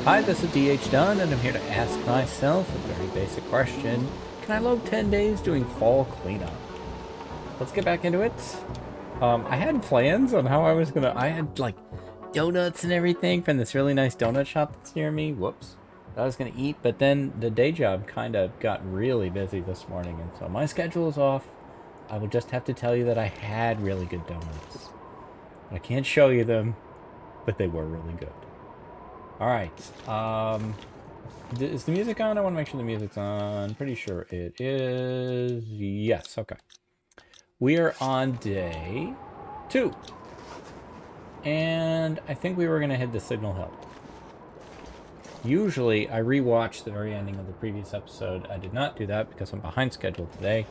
Hi, this is DH Dunn, and I'm here to ask myself a very basic question. Can I lope 10 days doing fall cleanup? Let's get back into it. I had plans on how I was gonna... I had, like, donuts and everything from this really nice donut shop that's near me. Whoops. That I was gonna eat, but then the day job kind of got really busy this morning, and so my schedule is off. I will just have to tell you that I had really good donuts. I can't show you them, but they were really good. Alright, is the music on? I want to make sure the music's on. Pretty sure it is. Yes, okay. We are on day 2. And I think we were going to hit the Signal Hill. Usually, I rewatch the very ending of the previous episode. I did not do that because I'm behind schedule today.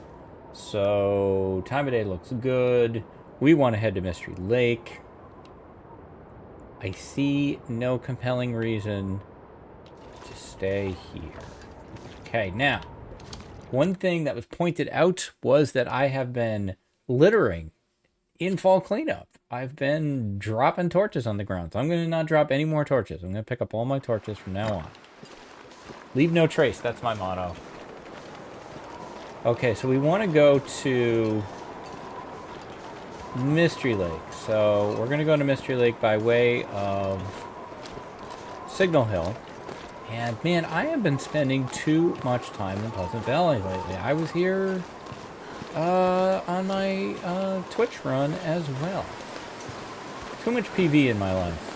So, time of day looks good. We want to head to Mystery Lake. I see no compelling reason to stay here. Okay, now, one thing that was pointed out was that I have been littering in fall cleanup. I've been dropping torches on the ground. So I'm going to not drop any more torches. I'm going to pick up all my torches from now on. Leave no trace. That's my motto. Okay, so we want to go to Mystery Lake. So we're going to go to Mystery Lake by way of Signal Hill. And man, I have been spending too much time in Pleasant Valley lately. I was here on my Twitch run as well. Too much PV in my life.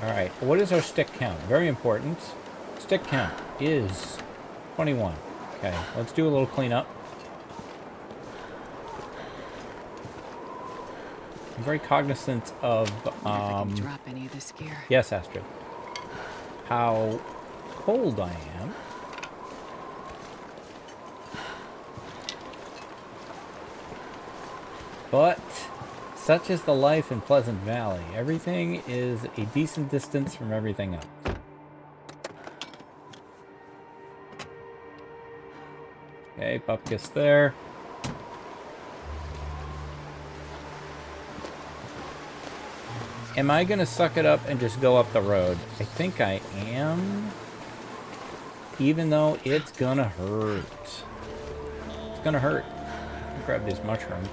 Alright, what is our stick count? Very important. Stick count is 21. Okay, let's do a little cleanup. I'm very cognizant of drop any of this gear. Yes, Astrid. How cold I am. But such is the life in Pleasant Valley. Everything is a decent distance from everything else. Okay, Bupkis there. Am I going to suck it up and just go up the road? I think I am. Even though it's going to hurt. It's going to hurt. I'll grab these mushrooms.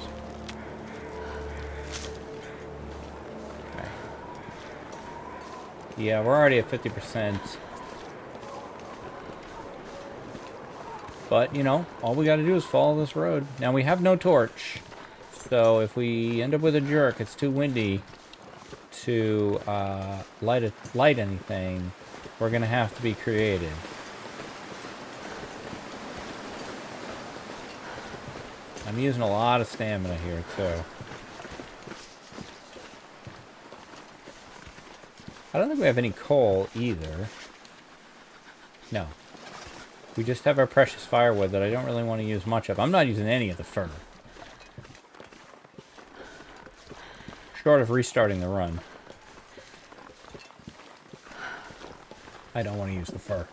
Okay. Yeah, we're already at 50%. But, you know, all we got to do is follow this road. Now, we have no torch. So if we end up with a jerk, it's too windy to light anything, we're gonna have to be creative. I'm using a lot of stamina here too. I don't think we have any coal either. No. We just have our precious firewood that I don't really want to use much of. I'm not using any of the fur. Short of restarting the run. I don't want to use the fur.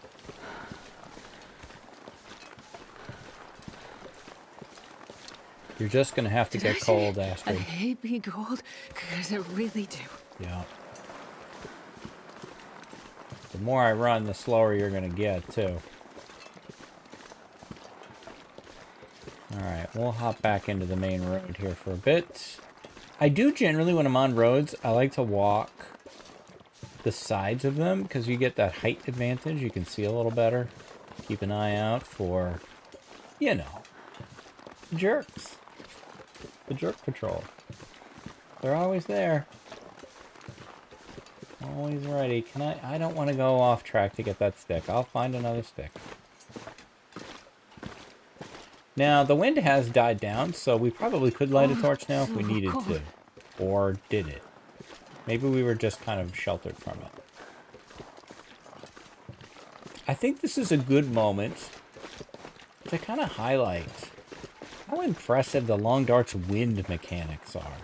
You're just going to have to get cold, Astrid. I hate being cold, because I really do. Yeah. The more I run, the slower you're going to get, too. Alright, we'll hop back into the main road here for a bit. I do generally, when I'm on roads, I like to walk the sides of them, because you get that height advantage. You can see a little better. Keep an eye out for, you know, jerks. The jerk patrol. They're always there. Always ready. I don't want to go off track to get that stick. I'll find another stick. Now, the wind has died down, so we probably could light a torch now if we needed to. Or did it? Maybe we were just kind of sheltered from it. I think this is a good moment to kind of highlight how impressive the Long Dark's wind mechanics are.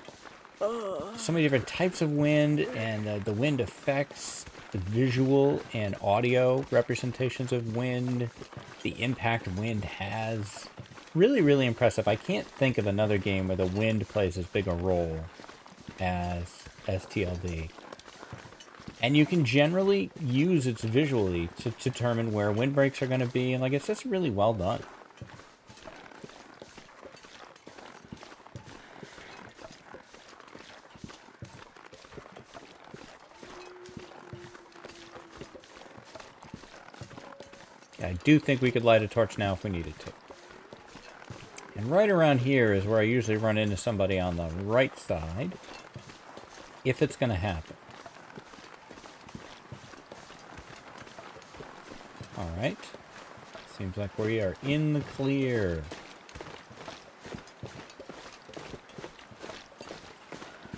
So many different types of wind, and the wind effects, the visual and audio representations of wind, the impact wind has. Really, really impressive. I can't think of another game where the wind plays as big a role as TLD. And you can generally use its visually to determine where windbreaks are going to be. And, like, it's just really well done. I do think we could light a torch now if we needed to. And right around here is where I usually run into somebody on the right side, if it's going to happen. Alright. Seems like we are in the clear.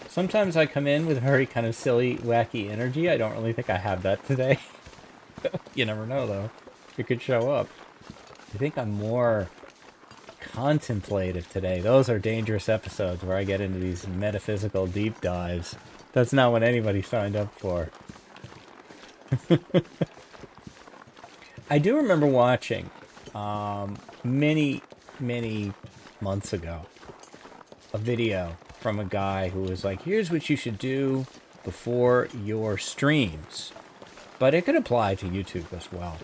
Sometimes I come in with very kind of silly, wacky energy. I don't really think I have that today. You never know, though. It could show up. I think I'm more contemplative today. Those are dangerous episodes where I get into these metaphysical deep dives. That's not what anybody signed up for. I do remember watching many months ago a video from a guy who was like, here's what you should do before your streams. But it could apply to YouTube as well.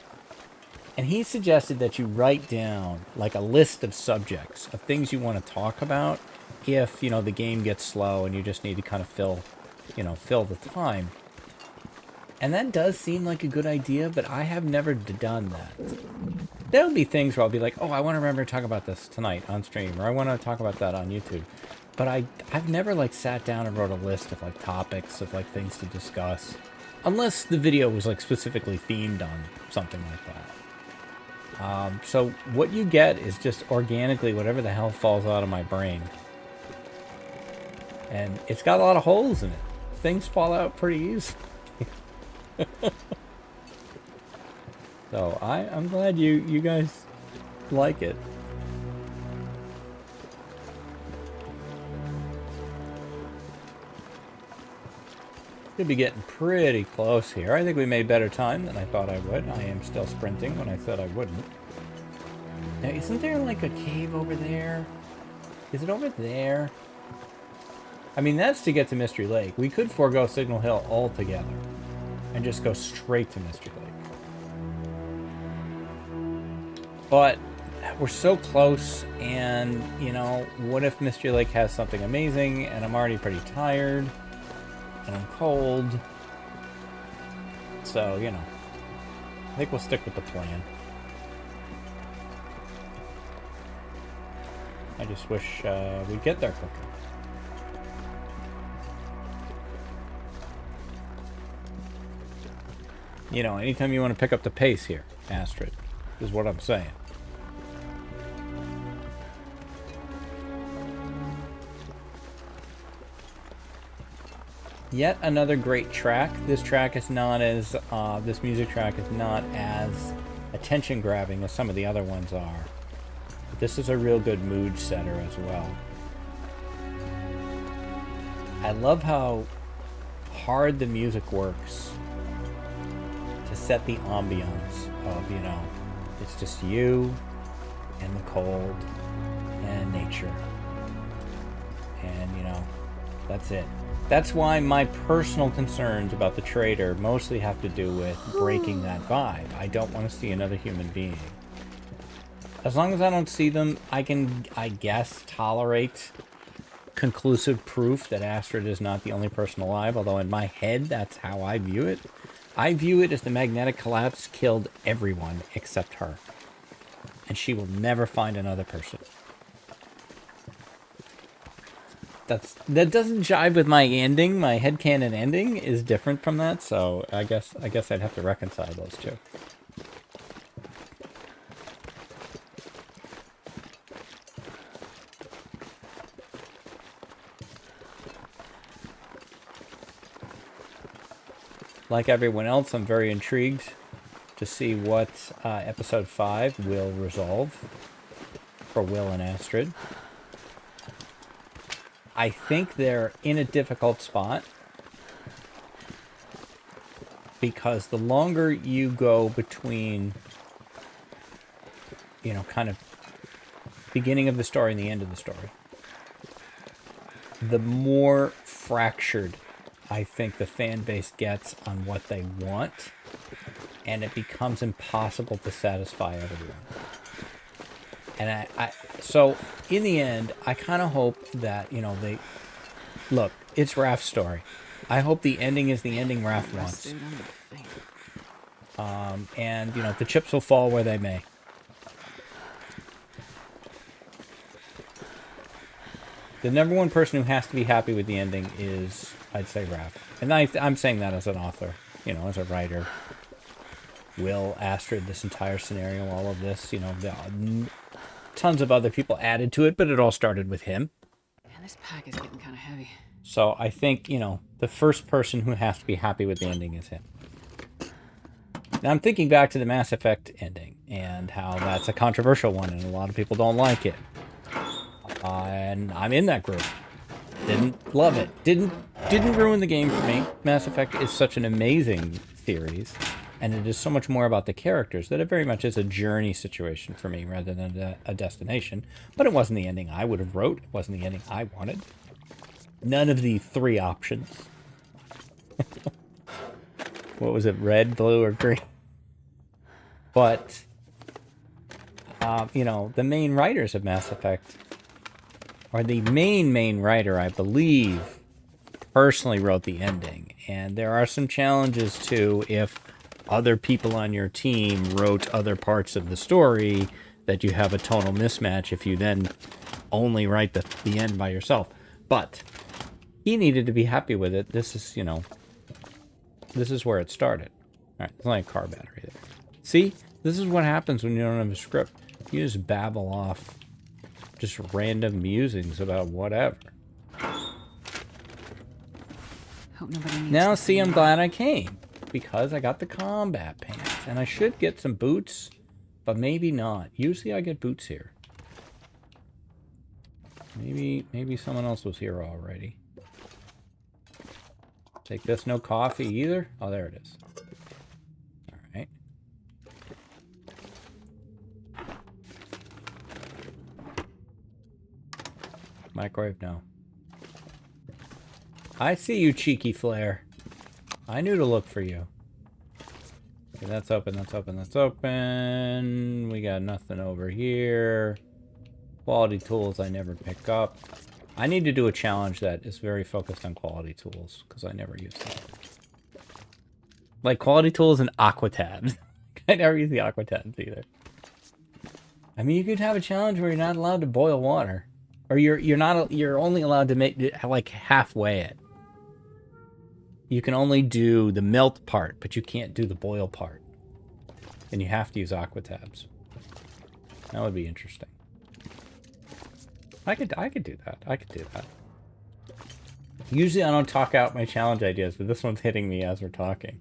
And he suggested that you write down like a list of subjects, of things you want to talk about if, you know, the game gets slow and you just need to kind of fill the time. And that does seem like a good idea, but I have never done that. There'll be things where I'll be like, oh, I want to remember to talk about this tonight on stream, or I want to talk about that on YouTube. But I've never like sat down and wrote a list of like topics of like things to discuss. Unless the video was like specifically themed on something like that. So what you get is just organically whatever the hell falls out of my brain. And it's got a lot of holes in it. Things fall out pretty easily. So I'm glad you guys like it. Could be getting pretty close here. I think we made better time than I thought I would. I am still sprinting when I said I wouldn't. Now, isn't there like a cave over there? Is it over there? I mean, that's to get to Mystery Lake. We could forego Signal Hill altogether and just go straight to Mystery Lake. But we're so close, and, you know, what if Mystery Lake has something amazing, and I'm already pretty tired, and I'm cold. So, you know, I think we'll stick with the plan. I just wish we'd get there quicker. You know, anytime you want to pick up the pace here, Astrid, is what I'm saying. Yet another great track. This track is not as, this music track is not as attention-grabbing as some of the other ones are. But this is a real good mood setter as well. I love how hard the music works to set the ambiance of, you know, it's just you and the cold and nature. And, you know, that's it. That's why my personal concerns about the trader mostly have to do with breaking that vibe. I don't want to see another human being. As long as I don't see them, I can, I guess, tolerate conclusive proof that Astrid is not the only person alive, although in my head, that's how I view it. I view it as the magnetic collapse killed everyone except her. And she will never find another person. That doesn't jive with my ending. My headcanon ending is different from that, so I guess I'd have to reconcile those two. Like everyone else, I'm very intrigued to see what episode 5 will resolve for Will and Astrid. I think they're in a difficult spot because the longer you go between, you know, kind of beginning of the story and the end of the story, the more fractured I think the fan base gets on what they want, and it becomes impossible to satisfy everyone. And so in the end, I kind of hope that, you know, look, it's Raph's story. I hope the ending is the ending Raph wants. And, you know, the chips will fall where they may. The number one person who has to be happy with the ending is, I'd say, Raph. And I'm saying that as an author, you know, as a writer. Will, Astrid, this entire scenario, all of this, you know, tons of other people added to it, but it all started with him. Man, this pack is getting kind of heavy. So I think, you know, the first person who has to be happy with the ending is him. Now I'm thinking back to the Mass Effect ending and how that's a controversial one and a lot of people don't like it. And I'm in that group. Didn't love it. Didn't ruin the game for me. Mass Effect is such an amazing series, and it is so much more about the characters that it very much is a journey situation for me rather than a destination. But it wasn't the ending I would have wrote. It wasn't the ending I wanted. None of the three options. What was it? Red, blue, or green? But, you know, the main writers of Mass Effect, or the main writer, I believe, personally wrote the ending. And there are some challenges, too, if other people on your team wrote other parts of the story, that you have a tonal mismatch if you then only write the end by yourself. But he needed to be happy with it. This is, you know, this is where it started. All right, there's only a car battery there. See? This is what happens when you don't have a script. You just babble off just random musings about whatever. Hope nobody needs Now, see, I'm glad I came, because I got the combat pants, and I should get some boots, but maybe not. Usually I get boots here. Maybe someone else was here already. Take this, no coffee either. Oh, there it is. All right. Microwave, no. I see you, cheeky flare. I knew to look for you. Okay, that's open, that's open, that's open. We got nothing over here. Quality tools I never pick up. I need to do a challenge that is very focused on quality tools, because I never use them. Like quality tools and aqua tabs. I never use the aqua tabs either. I mean, you could have a challenge where you're not allowed to boil water. Or you're only allowed to make like halfway it. You can only do the melt part, but you can't do the boil part. And you have to use aqua tabs. That would be interesting. I could do that. I could do that. Usually I don't talk out my challenge ideas, but this one's hitting me as we're talking.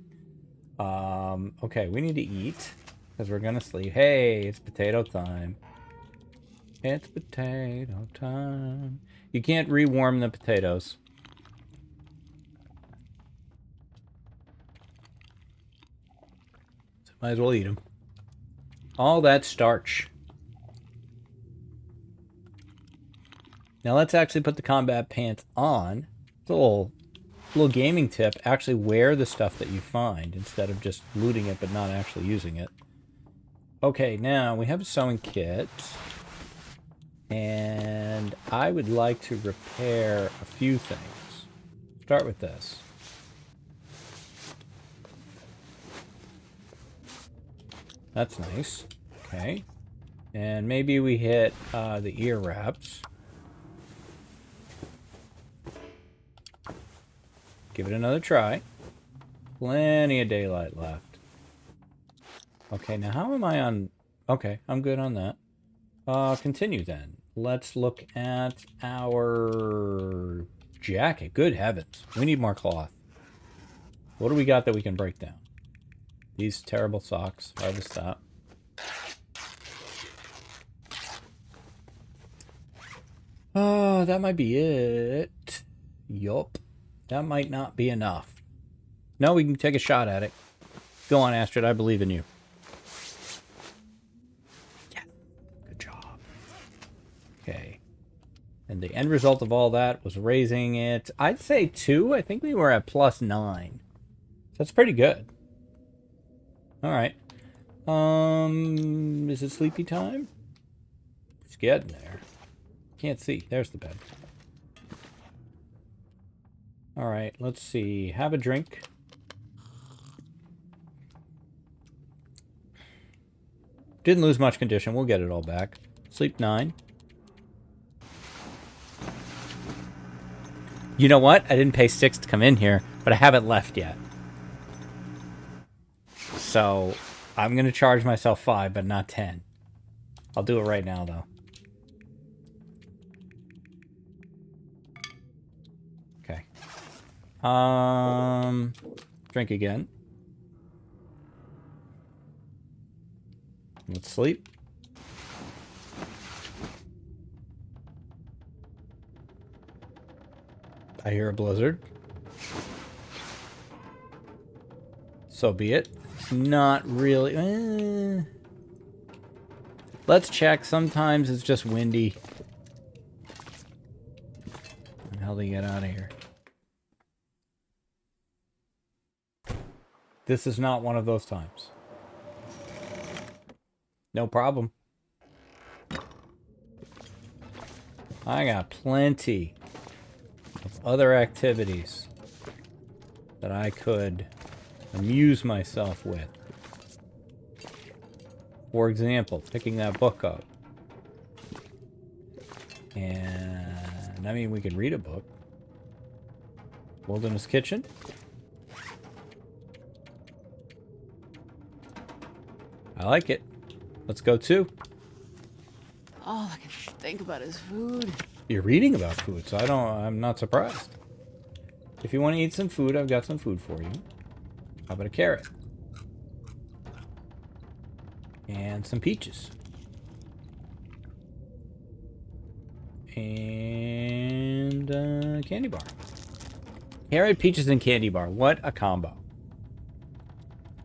Okay, we need to eat, because we're gonna sleep. Hey, it's potato time. It's potato time. You can't rewarm the potatoes. So might as well eat them. All that starch. Now let's actually put the combat pants on. It's a little gaming tip. Actually wear the stuff that you find instead of just looting it but not actually using it. Okay, now we have a sewing kit. And I would like to repair a few things. Start with this. That's nice. Okay. And maybe we hit the ear wraps. Give it another try. Plenty of daylight left. Okay, now how am I on... Okay, I'm good on that. Continue then. Let's look at our jacket. Good heavens. We need more cloth. What do we got that we can break down? These terrible socks. Harvest that. Oh, that might be it. Yup. That might not be enough. No, we can take a shot at it. Go on, Astrid. I believe in you. Yeah. Good job. Okay. And the end result of all that was raising it, I'd say 2. I think we were at +9. That's pretty good. Alright. Is it sleepy time? It's getting there. Can't see. There's the bed. Alright, let's see. Have a drink. Didn't lose much condition. We'll get it all back. Sleep 9. You know what? I didn't pay 6 to come in here, but I haven't left yet. So, I'm going to charge myself 5, but not 10. I'll do it right now, though. Okay. Drink again. Let's sleep. I hear a blizzard. So be it. It's not really... Let's check. Sometimes it's just windy. How the hell do you get out of here? This is not one of those times. No problem. I got plenty of other activities that I could amuse myself with. For example, picking that book up. And I mean, we could read a book. Wilderness Kitchen. I like it. Let's go too. All I can think about is food. You're reading about food, so I'm not surprised. If you want to eat some food, I've got some food for you. How about a carrot? And some peaches. And candy bar. Carrot, peaches, and candy bar. What a combo.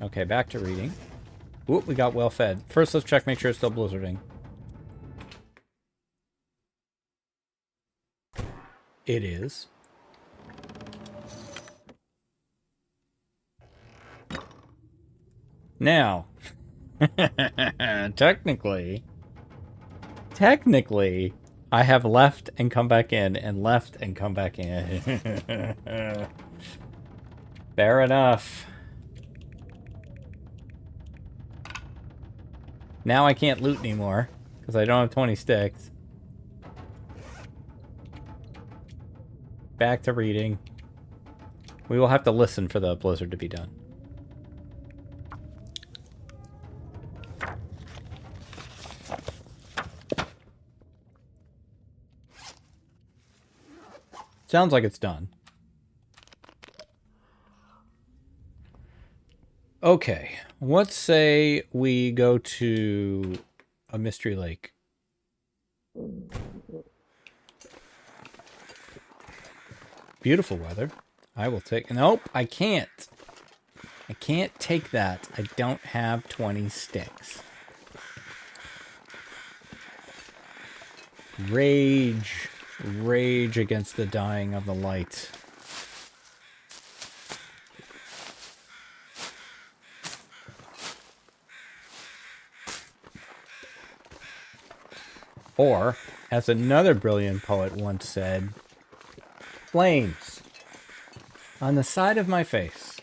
Okay, back to reading. Oop, we got well fed. First, let's check, make sure it's still blizzarding. It is. Now, technically, I have left and come back in, and left and come back in. Fair enough. Now I can't loot anymore, because I don't have 20 sticks. Back to reading. We will have to listen for the blizzard to be done. Sounds like it's done. Okay, let's say we go to a mystery lake. Beautiful weather. I will take... Nope, I can't. I can't take that. I don't have 20 sticks. Rage. Rage against the dying of the light. Or, as another brilliant poet once said, flames on the side of my face.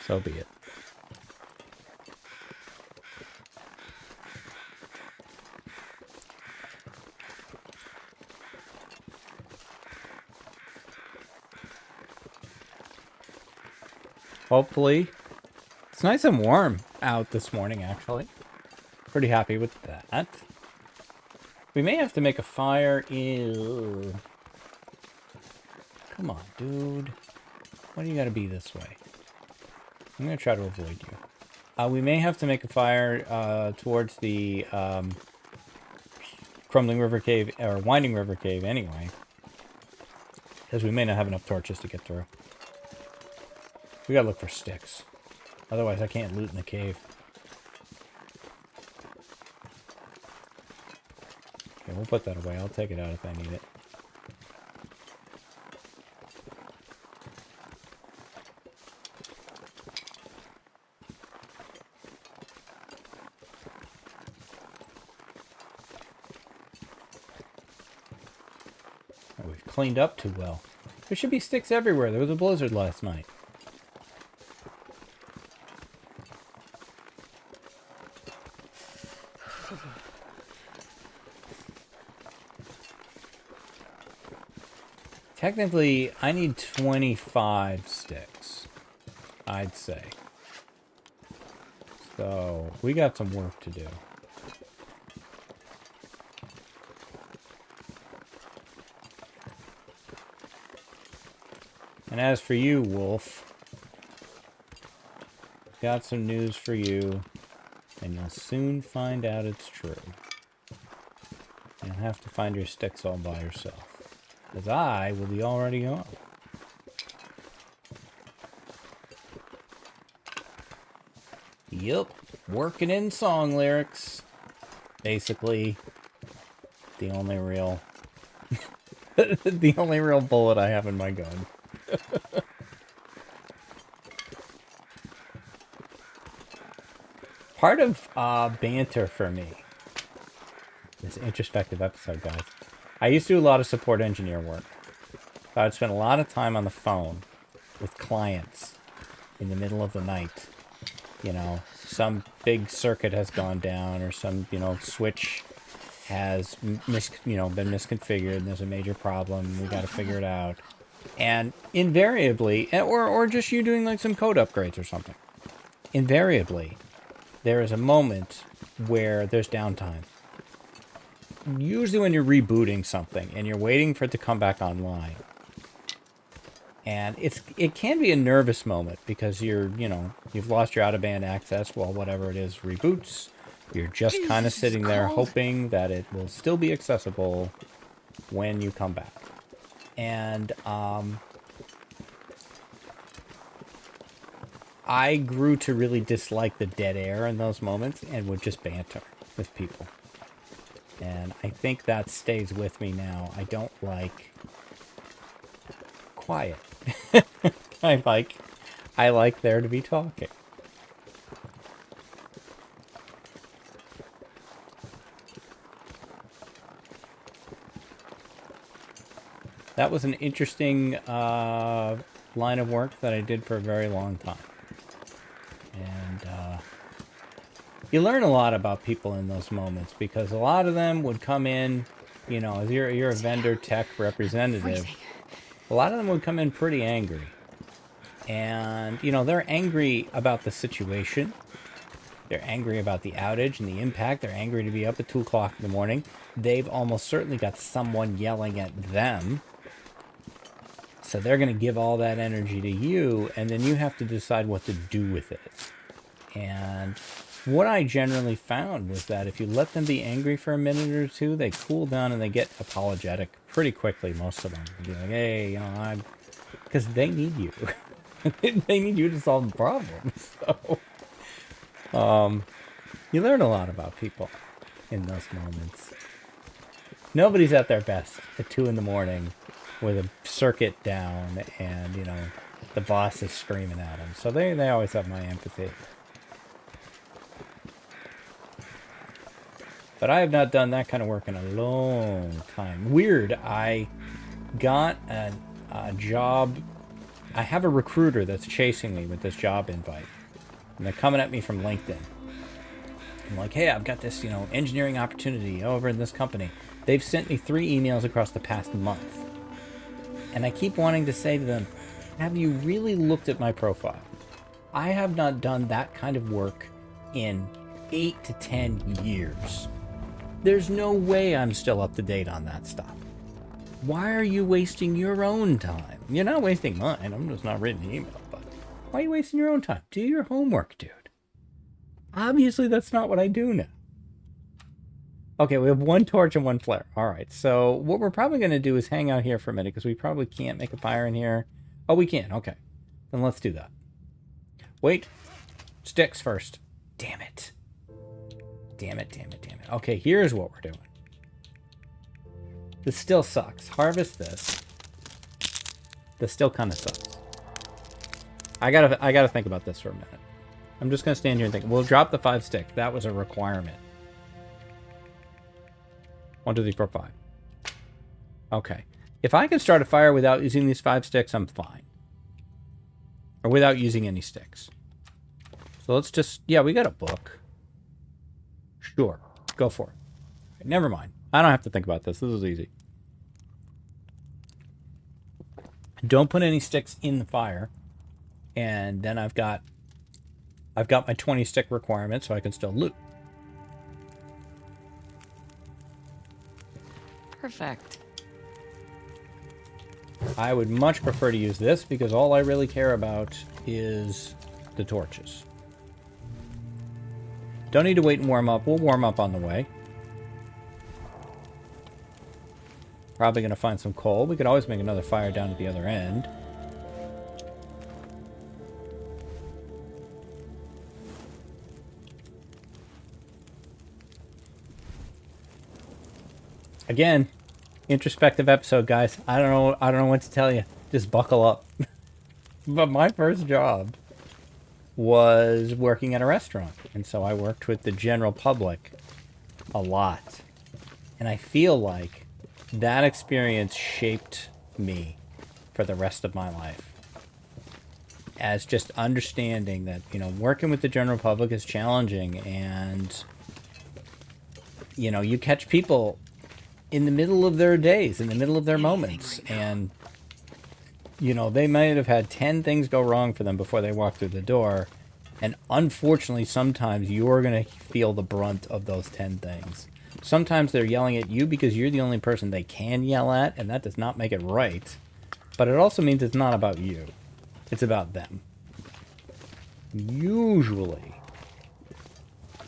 So be it. Hopefully. It's nice and warm out this morning, actually. Pretty happy with that. We may have to make a fire. Ew. Come on, dude. Why do you gotta be this way? I'm gonna try to avoid you. We may have to make a fire towards the Crumbling River Cave, or Winding River Cave anyway. Because we may not have enough torches to get through. We gotta look for sticks. Otherwise I can't loot in the cave. Okay, we'll put that away. I'll take it out if I need it. Oh, we've cleaned up too well. There should be sticks everywhere. There was a blizzard last night. Technically, I need 25 sticks, I'd say. So, we got some work to do. And as for you, Wolf, got some news for you, and you'll soon find out it's true. You'll have to find your sticks all by yourself. Because I will be already gone. Yup, working in song lyrics. Basically, the only real... the only real bullet I have in my gun. Part of banter for me, this introspective episode, guys. I used to do a lot of support engineer work. So I'd spend a lot of time on the phone with clients in the middle of the night. You know, some big circuit has gone down, or some, you know, switch has been misconfigured, and there's a major problem. We got to figure it out. And invariably, or just you doing like some code upgrades or something. Invariably, there is a moment where there's downtime. Usually when you're rebooting something and you're waiting for it to come back online. And it can be a nervous moment because you've lost your out-of-band access while whatever it is reboots. You're just kind of sitting there hoping that it will still be accessible when you come back. And I grew to really dislike the dead air in those moments and would just banter with people. And I think that stays with me now. I don't like quiet. I like there to be talking. That was an interesting line of work that I did for a very long time. And you learn a lot about people in those moments because a lot of them would come in, you know, as you're a vendor tech representative, a lot of them would come in pretty angry. And, you know, they're angry about the situation. They're angry about the outage and the impact. They're angry to be up at 2 o'clock in the morning. They've almost certainly got someone yelling at them. So they're going to give all that energy to you, and then you have to decide what to do with it. And what I generally found was that if you let them be angry for a minute or two, they cool down and they get apologetic pretty quickly, most of them. They'll be like, hey, you know, because they need you. They need you to solve the problem. So, you learn a lot about people in those moments. Nobody's at their best at 2 in the morning with a circuit down and, you know, the boss is screaming at them. So they always have my empathy. But I have not done that kind of work in a long time. Weird, I got a job. I have a recruiter that's chasing me with this job invite. And they're coming at me from LinkedIn. I'm like, hey, I've got this, you know, engineering opportunity over in this company. They've sent me 3 emails across the past month. And I keep wanting to say to them, have you really looked at my profile? I have not done that kind of work in 8 to 10 years. There's no way I'm still up to date on that stuff. Why are you wasting your own time? You're not wasting mine. I'm just not reading the email. But why are you wasting your own time? Do your homework, dude. Obviously, that's not what I do now. Okay, we have 1 torch and 1 flare. All right, so what we're probably going to do is hang out here for a minute because we probably can't make a fire in here. Oh, we can. Okay, then let's do that. Wait. Sticks first. Damn it. Damn it, damn it, damn it. Okay, here's what we're doing. This still sucks. Harvest this. This still kind of sucks. I gotta think about this for a minute. I'm just gonna stand here and think. We'll drop the 5 stick. That was a requirement. 1, 2, 3, 4, 5. Okay. If I can start a fire without using these 5 sticks, I'm fine. Or without using any sticks. So let's just... Yeah, we got a book. Sure. Go for it. Right, never mind. I don't have to think about this. This is easy. Don't put any sticks in the fire. And then I've got my 20 stick requirement, so I can still loot. Perfect. I would much prefer to use this because all I really care about is the torches. Don't need to wait and warm up. We'll warm up on the way. Probably going to find some coal. We could always make another fire down at the other end. Again, introspective episode, guys. I don't know what to tell you. Just buckle up. But my first job was working at a restaurant, and so I worked with the general public a lot. And I feel like that experience shaped me for the rest of my life. As just understanding that, you know, working with the general public is challenging, and you know, you catch people in the middle of their days, in the middle of their moments, and you know, they might have had 10 things go wrong for them before they walk through the door, and unfortunately sometimes you're going to feel the brunt of those 10 things. Sometimes they're yelling at you because you're the only person they can yell at, and that does not make it right, but it also means it's not about you, it's about them. Usually,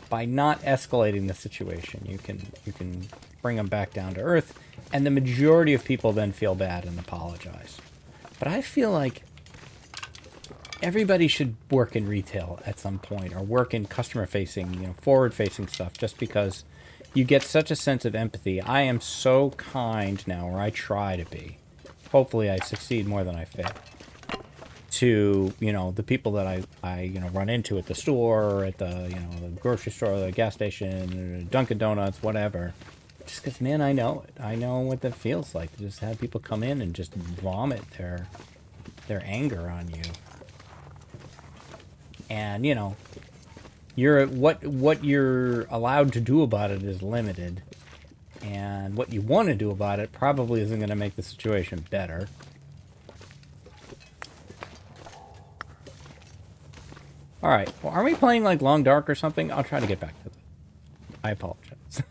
by not escalating the situation, you can bring them back down to earth, and the majority of people then feel bad and apologize. But I feel like everybody should work in retail at some point, or work in customer-facing, you know, forward-facing stuff, just because you get such a sense of empathy. I am so kind now, or I try to be. Hopefully I succeed more than I fail. To, you know, the people that I you know, run into at the store, or at the, you know, the grocery store, or the gas station, or Dunkin' Donuts, whatever. Just because, man, I know it. I know what that feels like to just have people come in and just vomit their anger on you. And, you know, what you're allowed to do about it is limited. And what you want to do about it probably isn't going to make the situation better. Alright, well, are we playing like Long Dark or something? I'll try to get back to that. I apologize.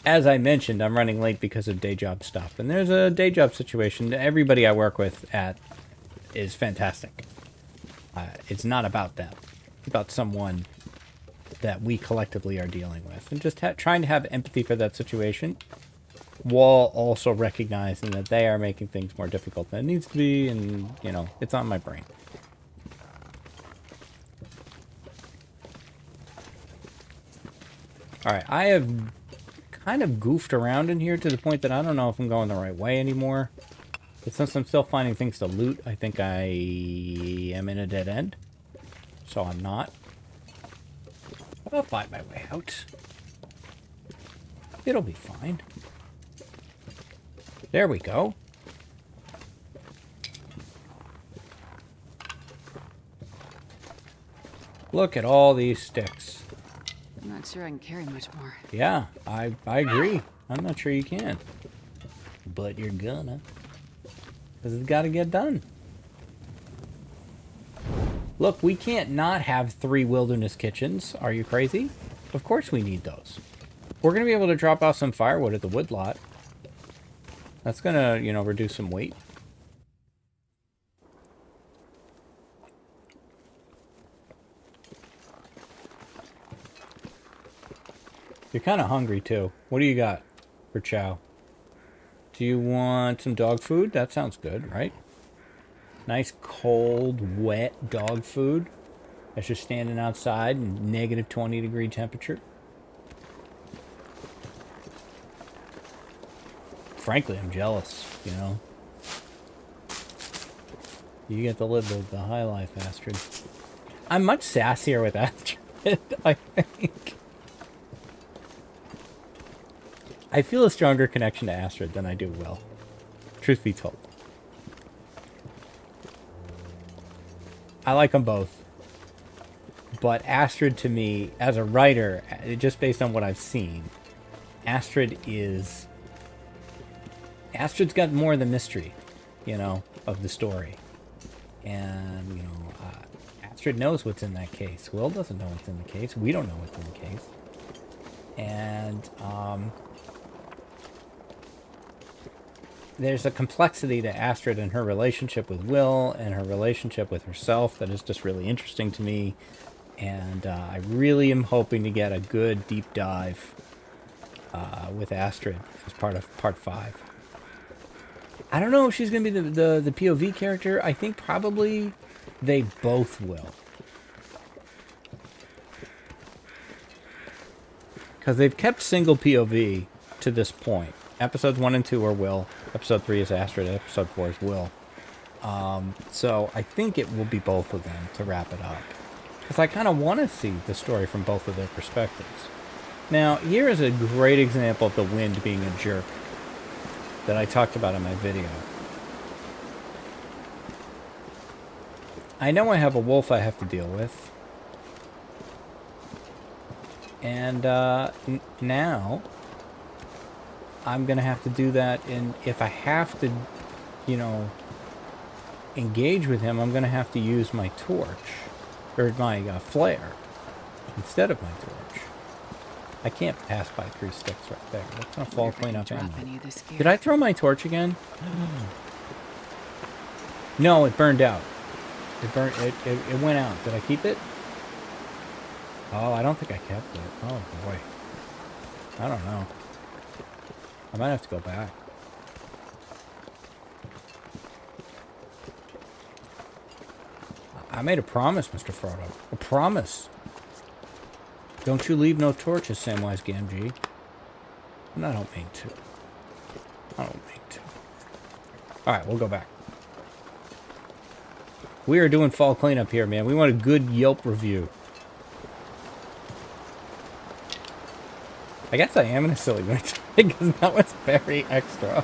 As I mentioned, I'm running late because of day job stuff. And there's a day job situation. Everybody I work with at is fantastic. It's not about them. It's about someone that we collectively are dealing with. And just trying to have empathy for that situation, while also recognizing that they are making things more difficult than it needs to be. And, you know, it's on my brain. Alright, I have kind of goofed around in here to the point that I don't know if I'm going the right way anymore. But since I'm still finding things to loot, I think I am in a dead end. So I'm not. I'll find my way out. It'll be fine. There we go. Look at all these sticks. I'm not sure I can carry much more. Yeah, I agree. I'm not sure you can. But you're gonna. Because it's got to get done. Look, we can't not have 3 wilderness kitchens. Are you crazy? Of course we need those. We're going to be able to drop off some firewood at the woodlot. That's going to, you know, reduce some weight. You're kind of hungry, too. What do you got for chow? Do you want some dog food? That sounds good, right? Nice, cold, wet dog food. That's just standing outside in negative 20-degree temperature. Frankly, I'm jealous, you know. You get to live the high life, Astrid. I'm much sassier with Astrid, I think. I feel a stronger connection to Astrid than I do Will. Truth be told. I like them both. But Astrid, to me, as a writer, just based on what I've seen, Astrid's got more of the mystery, you know, of the story. And, you know, Astrid knows what's in that case. Will doesn't know what's in the case. We don't know what's in the case. And, there's a complexity to Astrid and her relationship with Will and her relationship with herself that is just really interesting to me. And I really am hoping to get a good deep dive with Astrid as part of part 5. I don't know if she's going to be the POV character. I think probably they both will. Because they've kept single POV to this point. Episodes 1 and 2 are Will. Episode 3 is Astrid. Episode 4 is Will. So I think it will be both of them to wrap it up. Because I kind of want to see the story from both of their perspectives. Now, here is a great example of the wind being a jerk that I talked about in my video. I know I have a wolf I have to deal with. And now I'm going to have to do that. And if I have to, you know, engage with him, I'm going to have to use my torch. Or my flare. Instead of my torch. I can't pass by 3 sticks right there. That's going to fall clean up ammo. Did I throw my torch again? No, it burned out. It burned. It went out. Did I keep it? Oh, I don't think I kept it. Oh, boy. I don't know. I might have to go back. I made a promise, Mr. Frodo. A promise. Don't you leave no torches, Samwise Gamgee. And I don't mean to. I don't mean to. Alright, we'll go back. We are doing fall cleanup here, man. We want a good Yelp review. I guess I am in a silly mood because that was very extra.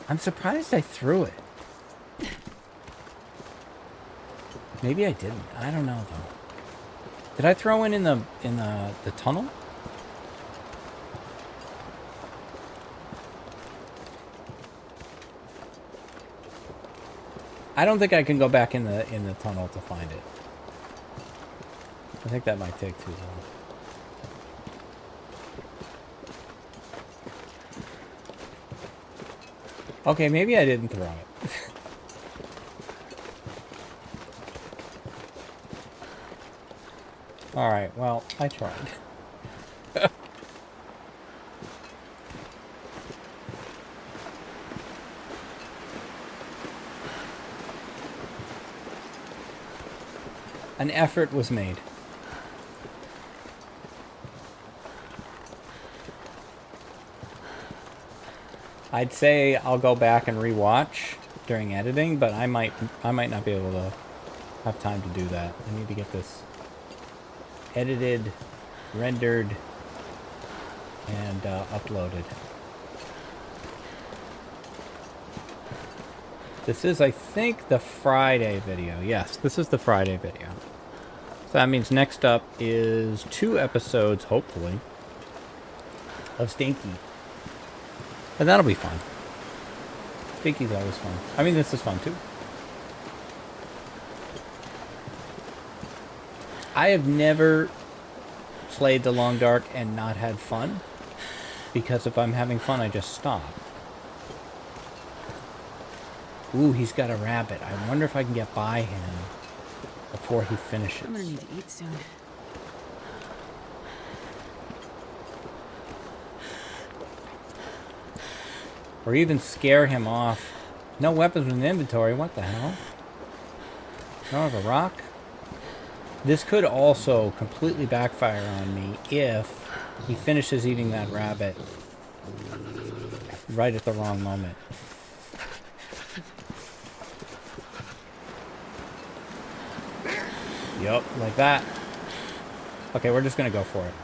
I'm surprised I threw it. Maybe I didn't. I don't know though. Did I throw in the tunnel? I don't think I can go back in the tunnel to find it. I think that might take too long. Okay, maybe I didn't throw it. Alright, well, I tried. An effort was made. I'd say I'll go back and rewatch during editing, but I might not be able to have time to do that. I need to get this edited, rendered, and uploaded. This is, I think, the Friday video. Yes, this is the Friday video. So that means next up is 2 episodes, hopefully, of Stinky. And that'll be fun. Stinky's always fun. I mean, this is fun, too. I have never played The Long Dark and not had fun. Because if I'm having fun, I just stop. Ooh, he's got a rabbit. I wonder if I can get by him before he finishes. I'm gonna need to eat soon. Or even scare him off. No weapons in the inventory. What the hell? I don't have a rock. This could also completely backfire on me if he finishes eating that rabbit right at the wrong moment. Yup, like that. Okay, we're just gonna go for it.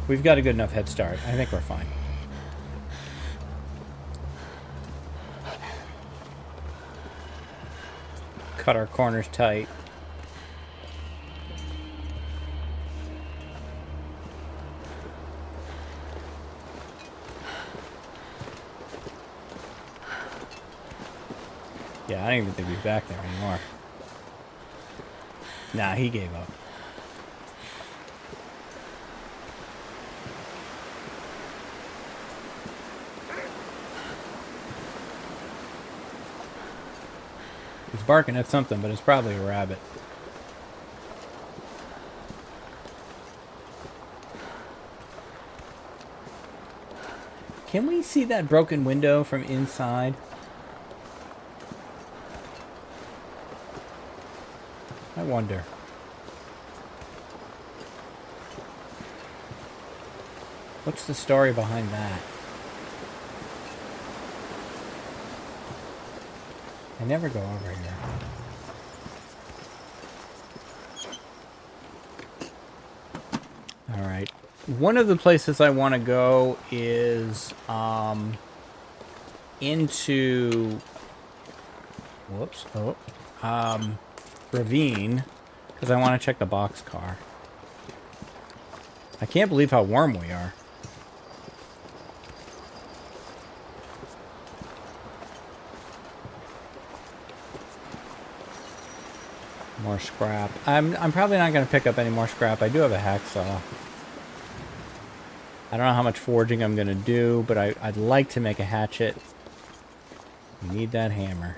We've got a good enough head start. I think we're fine. Cut our corners tight. Yeah, I don't even think he's back there anymore. Nah, he gave up. He's barking at something, but it's probably a rabbit. Can we see that broken window from inside? I wonder. What's the story behind that? I never go over here. Alright. One of the places I want to go is into whoops. Oh. Ravine, because I want to check the boxcar. I can't believe how warm we are. More scrap. I'm probably not going to pick up any more scrap. I do have a hacksaw. I don't know how much forging I'm going to do, but I'd like to make a hatchet. We need that hammer.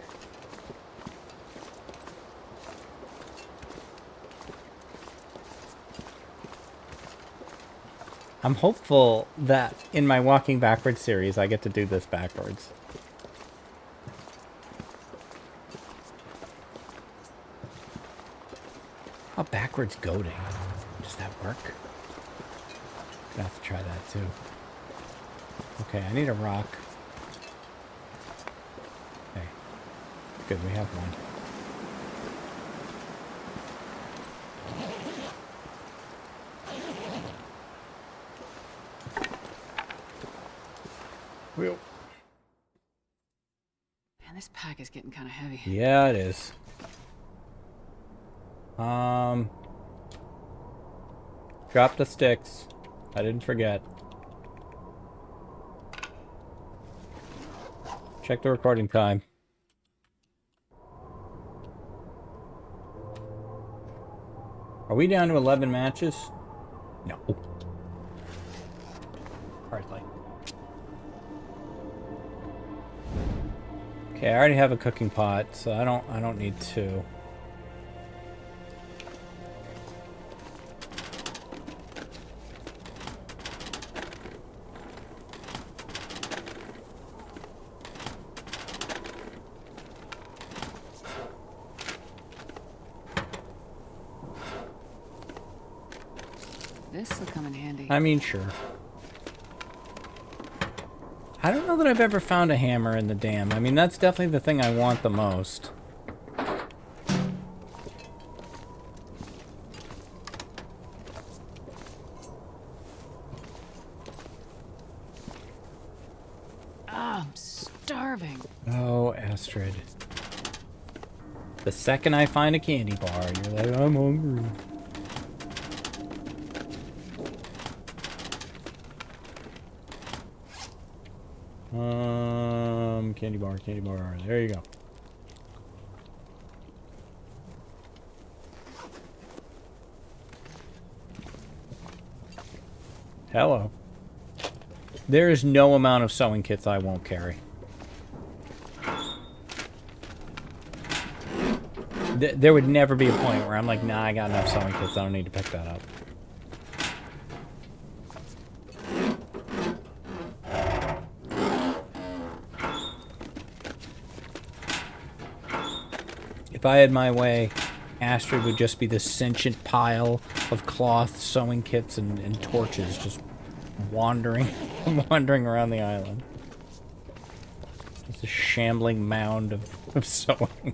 I'm hopeful that in my Walking Backwards series, I get to do this backwards. How backwards goading? Does that work? Gonna have to try that too. Okay, I need a rock. Okay. Good, we have one. Wheel. Man, this pack is getting kind of heavy. Yeah, it is. Drop the sticks. I didn't forget. Check the recording time. Are we down to 11 matches? No. Hardly. Okay, I already have a cooking pot, so I don't need two. This will come in handy. I mean, sure. I don't know that I've ever found a hammer in the dam. I mean, that's definitely the thing I want the most. I'm starving. Oh, Astrid. The second I find a candy bar, you're like, I'm hungry. Candy bar, candy bar. There you go. Hello. There is no amount of sewing kits I won't carry. There would never be a point where I'm like, nah, I got enough sewing kits. I don't need to pick that up. If I had my way, Astrid would just be this sentient pile of cloth, sewing kits, and torches just wandering around the island. Just a shambling mound of sewing.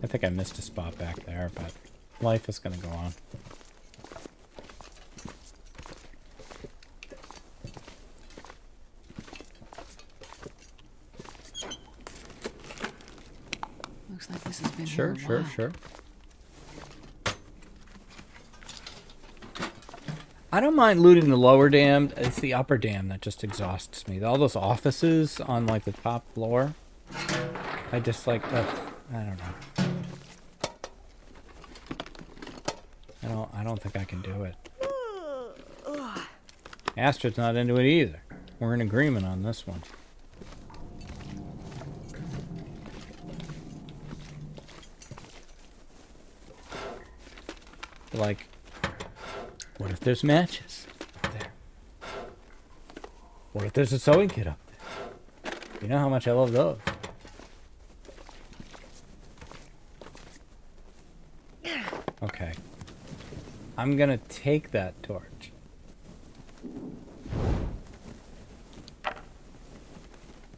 I think I missed a spot back there, but life is going to go on. Looks like this has been Sure. I don't mind looting the lower dam. It's the upper dam that just exhausts me. All those offices on like the top floor. I just like, I don't know. I don't think I can do it. Astrid's not into it either. We're in agreement on this one. Like, what if there's matches up there? What if there's a sewing kit up there? You know how much I love those. Okay. I'm gonna take that torch.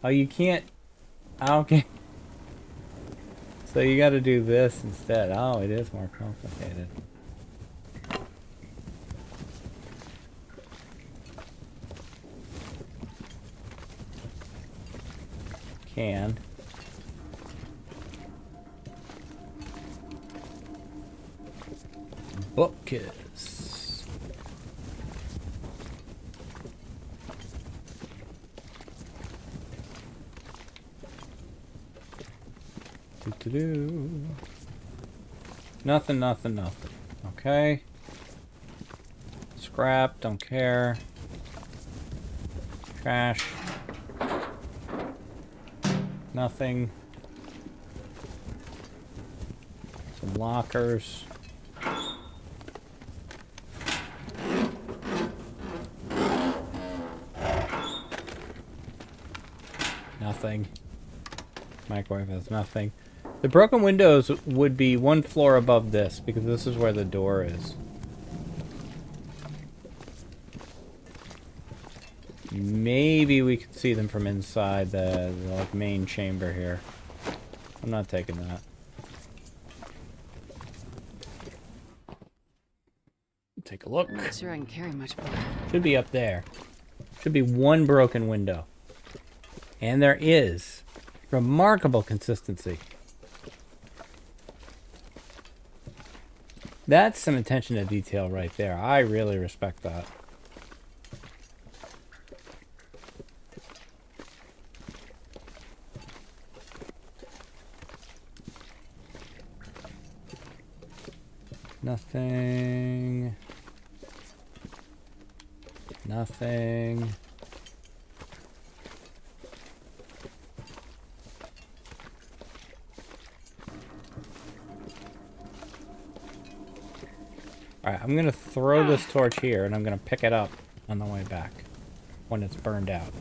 Oh, you can't... Okay. So you gotta do this instead. Oh, it is more complicated. Can. Bookcase. Do-do-do. Nothing. Okay. Scrap, don't care. Trash. Nothing. Some lockers. Nothing. Microwave has nothing. The broken windows would be one floor above this, because this is where the door is. Maybe we could see them from inside the like main chamber here. I'm not taking that. Take a look. I'm not sure I can carry much more. Should be up there. Should be one broken window. And there is. Remarkable consistency. That's some attention to detail right there. I really respect that. Nothing. Nothing. Alright, I'm gonna throw this torch here and I'm gonna pick it up on the way back when it's burned out.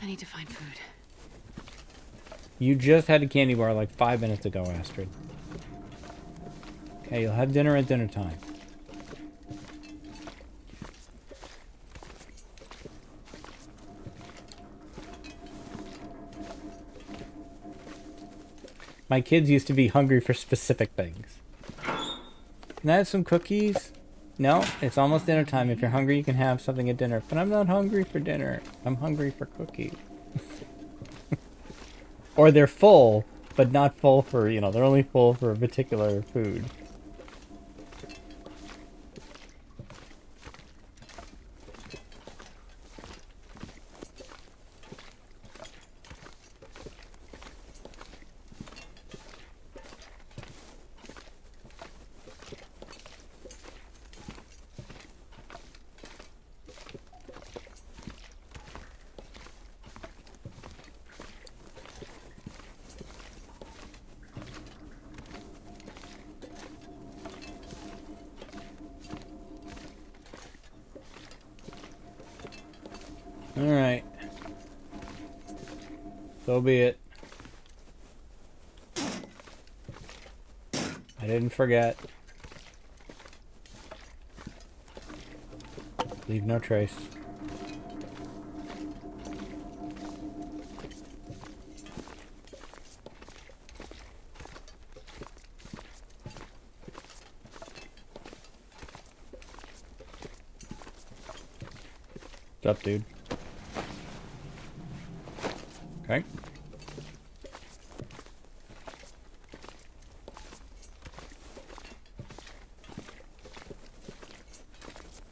I need to find food. You just had a candy bar like 5 minutes ago, Astrid. Okay, you'll have dinner at dinner time. My kids used to be hungry for specific things. Can I have some cookies? No, it's almost dinner time. If you're hungry, you can have something at dinner. But I'm not hungry for dinner. I'm hungry for cookies. Or they're full, but not full for, you know, they're only full for a particular food. Alright. So be it. I didn't forget. Leave no trace. What's up, dude? Okay.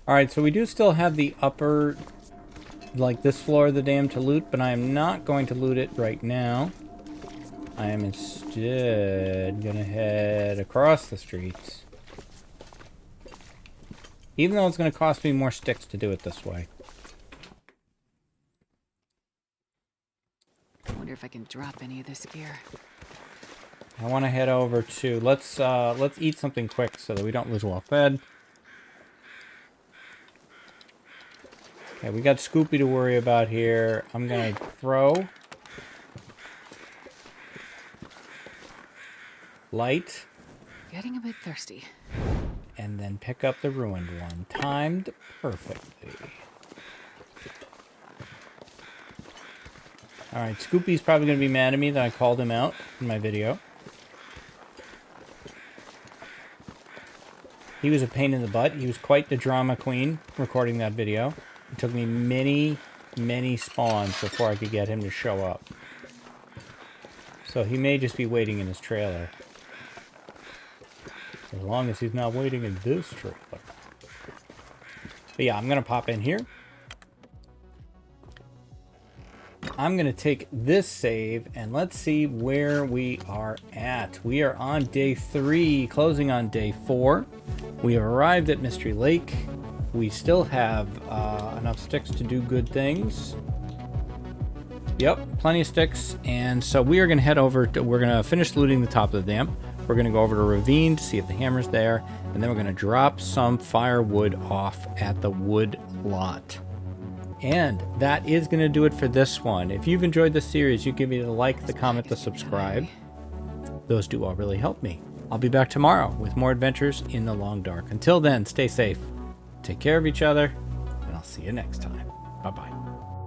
Alright, so we do still have the upper, like this floor of the dam to loot, but I am not going to loot it right now. I am instead gonna head across the streets. Even though it's gonna cost me more sticks to do it this way. I wonder if I can drop any of this gear. I want to head over to let's eat something quick so that we don't lose well fed. Okay, we got Scoopy to worry about here. I'm gonna throw light, Getting a bit thirsty. and then pick up the ruined one, timed perfectly. All right, Scoopy's probably gonna be mad at me that I called him out in my video. He was a pain in the butt. He was quite the drama queen recording that video. It took me many, many spawns before I could get him to show up. So he may just be waiting in his trailer. As long as he's not waiting in this trailer. But yeah, I'm going to pop in here. I'm going to take this save and let's see where we are at. We are on day 3, closing on day 4. We have arrived at Mystery Lake. We still have enough sticks to do good things. Yep, plenty of sticks. And so we are going to head over to, we're going to finish looting the top of the dam. We're going to go over to Ravine to see if the hammer's there. And then we're going to drop some firewood off at the wood lot. And that is going to do it for this one. If you've enjoyed this series, you give me the like, the comment, the subscribe. Those do all really help me. I'll be back tomorrow with more adventures in the long dark. Until then, stay safe. Take care of each other, and I'll see you next time. Bye-bye.